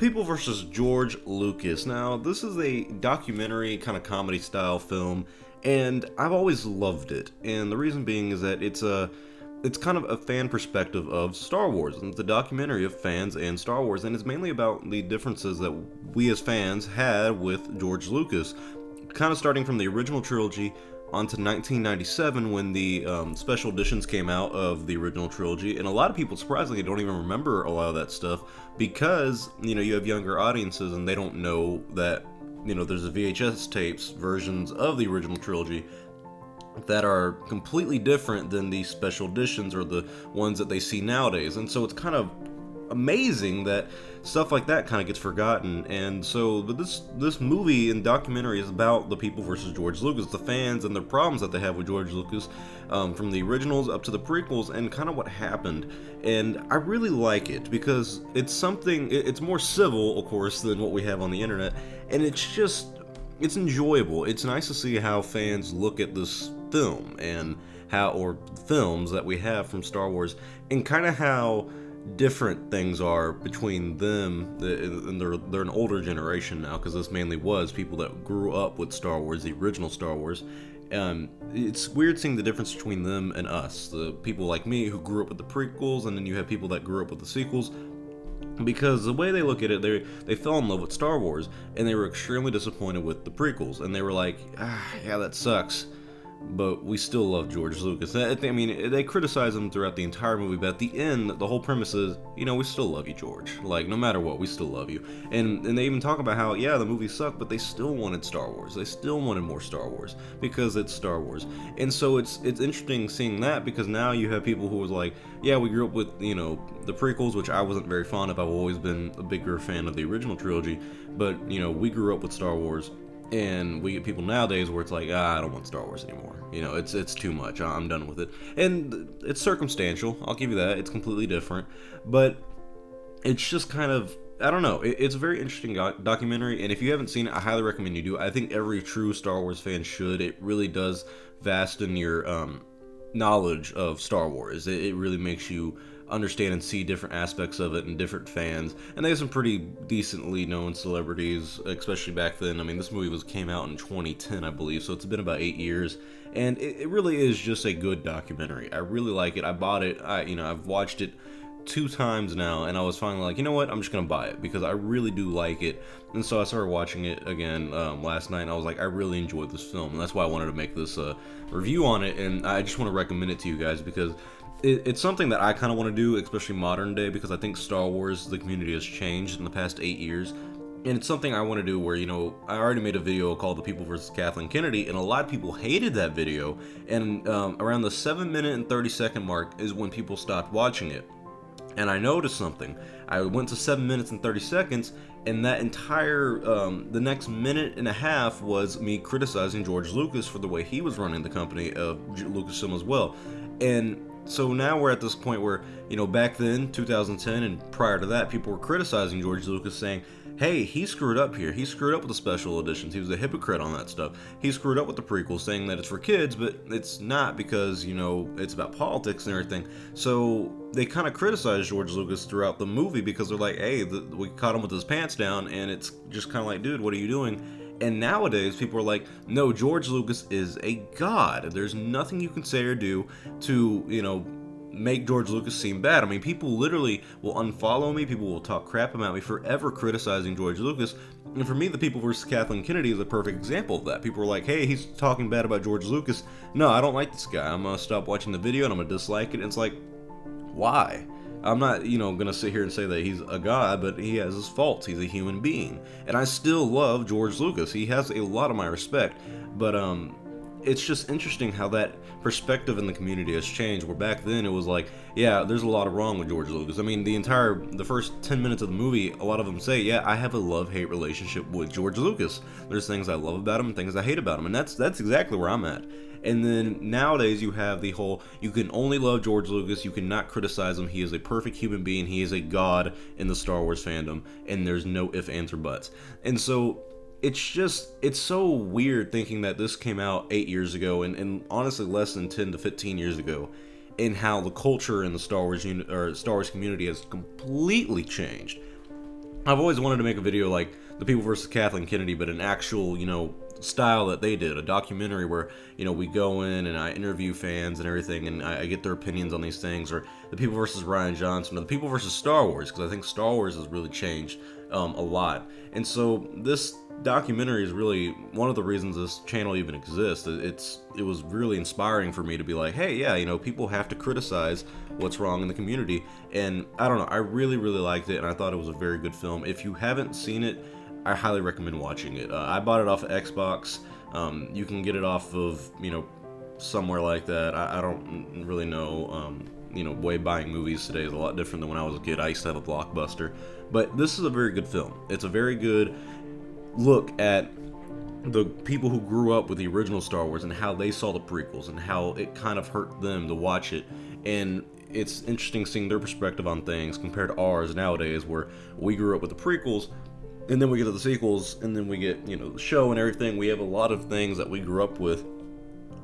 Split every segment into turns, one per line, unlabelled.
People versus George Lucas. Now, this is a documentary kind of comedy style film, and I've always loved it. And the reason being is that it's kind of a fan perspective of Star Wars, and it's a documentary of fans and Star Wars, and it's mainly about the differences that we as fans had with George Lucas, kind of starting from the original trilogy onto 1997 when the special editions came out of the original trilogy, and a lot of people surprisingly don't even remember a lot of that stuff because you have younger audiences and they don't know that there's a VHS tapes versions of the original trilogy that are completely different than the special editions or the ones that they see nowadays. And so it's kind of amazing that stuff like that kind of gets forgotten. And so this movie and documentary is about the people versus George Lucas, the fans and the problems that they have with George Lucas, from the originals up to the prequels, and kind of what happened. And I really like it because it's more civil, of course, than what we have on the internet, and it's enjoyable. It's nice to see how fans look at this film and or films that we have from Star Wars, and kind of how different things are between them, and they're an older generation now, because this mainly was people that grew up with Star Wars, the original Star Wars. It's weird seeing the difference between them and us, the people like me who grew up with the prequels, and then you have people that grew up with the sequels, because the way they look at it, they fell in love with Star Wars, and they were extremely disappointed with the prequels, and they were like, yeah, that sucks, but we still love George Lucas. I mean, they criticize him throughout the entire movie, but at the end, the whole premise is, we still love you, George. Like, no matter what, we still love you. And they even talk about how, yeah, the movie sucked, but they still wanted Star Wars. They still wanted more Star Wars, because it's Star Wars. And so it's interesting seeing that, because now you have people who was like, yeah, we grew up with, the prequels, which I wasn't very fond of. I've always been a bigger fan of the original trilogy, but, we grew up with Star Wars. And we get people nowadays where it's like, I don't want Star Wars anymore. It's too much. I'm done with it. And it's circumstantial. I'll give you that. It's completely different. But it's just kind of, I don't know. It's a very interesting documentary. And if you haven't seen it, I highly recommend you do. I think every true Star Wars fan should. It really does vasten your knowledge of Star Wars. It really makes you understand and see different aspects of it and different fans. And they have some pretty decently known celebrities, especially back then. I mean, this movie came out in 2010, I believe, so it's been about 8 years. And it really is just a good documentary. I really like it. I bought it. I've watched it 2 times now, and I was finally like, you know what, I'm just gonna buy it because I really do like it. And so I started watching it again last night, and I was like, I really enjoyed this film, and that's why I wanted to make this review on it. And I just want to recommend it to you guys because it's something that I kind of want to do, especially modern day, because I think Star Wars, the community has changed in the past 8 years. And it's something I want to do where, I already made a video called The People vs. Kathleen Kennedy, and a lot of people hated that video. And around the 7-minute and 30-second mark is when people stopped watching it. And I noticed something. I went to 7 minutes and 30 seconds, and that entire, the next minute and a half was me criticizing George Lucas for the way he was running the company of Lucasfilm as well. And so now we're at this point where, back then, 2010, and prior to that, people were criticizing George Lucas, saying, hey, he screwed up here. He screwed up with the special editions. He was a hypocrite on that stuff. He screwed up with the prequels, saying that it's for kids, but it's not because, it's about politics and everything. So they kind of criticized George Lucas throughout the movie because they're like, hey, we caught him with his pants down, and it's just kind of like, dude, what are you doing? And nowadays, people are like, no, George Lucas is a god. There's nothing you can say or do to, make George Lucas seem bad. I mean, people literally will unfollow me. People will talk crap about me forever criticizing George Lucas. And for me, The People vs. Kathleen Kennedy is a perfect example of that. People are like, hey, he's talking bad about George Lucas. No, I don't like this guy. I'm going to stop watching the video and I'm going to dislike it. And it's like, why? I'm not, going to sit here and say that he's a god, but he has his faults. He's a human being. And I still love George Lucas. He has a lot of my respect. But, it's just interesting how that perspective in the community has changed, where back then it was like, yeah, there's a lot of wrong with George Lucas. I mean, the first 10 minutes of the movie, a lot of them say, yeah, I have a love-hate relationship with George Lucas. There's things I love about him and things I hate about him, and that's exactly where I'm at. And then nowadays you have the whole, you can only love George Lucas, you cannot criticize him, he is a perfect human being, he is a god in the Star Wars fandom, and there's no ifs, ands, or buts. And so it's so weird thinking that this came out 8 years ago, and honestly less than 10 to 15 years ago, and how the culture in the Star Wars community has completely changed. I've always wanted to make a video like The People versus Kathleen Kennedy, but an actual, style that they did, a documentary where, we go in and I interview fans and everything, and I get their opinions on these things, or The People versus Rian Johnson, or The People versus Star Wars, because I think Star Wars has really changed a lot. And so this documentary is really one of the reasons this channel even exists. It was really inspiring for me to be like, hey, yeah, people have to criticize what's wrong in the community. And I don't know, I really liked it, and I thought it was a very good film. If you haven't seen it, I highly recommend watching it. I bought it off of Xbox. You can get it off of somewhere like that. I don't really know. Way buying movies today is a lot different than when I was a kid. I used to have a Blockbuster, but this is a very good film. It's a very good look at the people who grew up with the original Star Wars and how they saw the prequels and how it kind of hurt them to watch it. And it's interesting seeing their perspective on things compared to ours nowadays, where we grew up with the prequels, and then we get to the sequels, and then we get, the show and everything. We have a lot of things that we grew up with,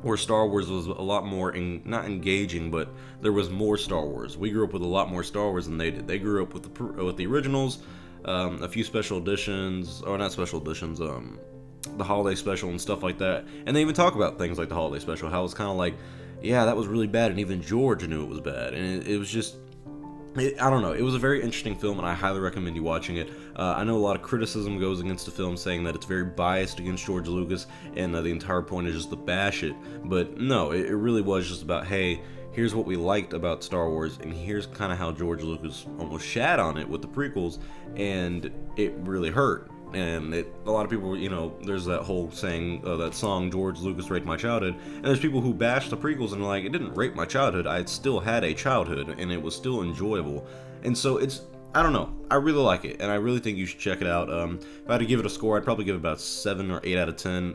where Star Wars was a lot more, not engaging, but there was more Star Wars. We grew up with a lot more Star Wars than they did. They grew up with the originals, a few special editions, or not special editions, the holiday special and stuff like that. And they even talk about things like the holiday special, how it's kind of like, yeah, that was really bad, and even George knew it was bad. And it was just, I don't know. It was a very interesting film, and I highly recommend you watching it. I know a lot of criticism goes against the film, saying that it's very biased against George Lucas, and the entire point is just to bash it. But no, it really was just about, hey, here's what we liked about Star Wars, and here's kind of how George Lucas almost shat on it with the prequels, and it really hurt. And a lot of people, there's that whole saying, that song, George Lucas raped my childhood, and there's people who bash the prequels and are like, it didn't rape my childhood, I still had a childhood, and it was still enjoyable. And so I don't know, I really like it, and I really think you should check it out. If I had to give it a score, I'd probably give it about 7 or 8 out of 10.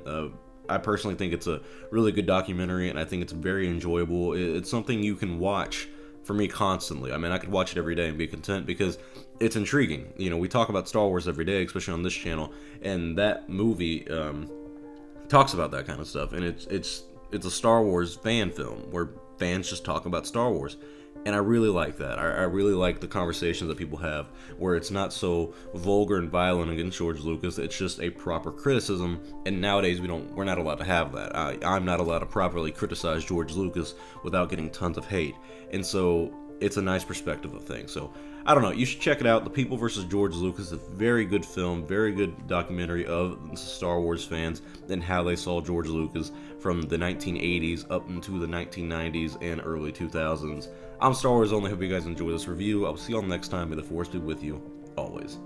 I personally think it's a really good documentary, and I think it's very enjoyable. It's something you can watch for me constantly. I mean, I could watch it every day and be content because it's intriguing. We talk about Star Wars every day, especially on this channel, and that movie talks about that kind of stuff. And it's a Star Wars fan film where fans just talk about Star Wars. And I really like that. I really like the conversations that people have where it's not so vulgar and violent against George Lucas. It's just a proper criticism. And nowadays we're not allowed to have that. I'm not allowed to properly criticize George Lucas without getting tons of hate. And so it's a nice perspective of things. So I don't know. You should check it out. The People versus George Lucas, a very good film, very good documentary of Star Wars fans and how they saw George Lucas from the 1980s up into the 1990s and early 2000s. I'm Star Wars Only. Hope you guys enjoy this review. I'll see you all next time. May the Force be with you always.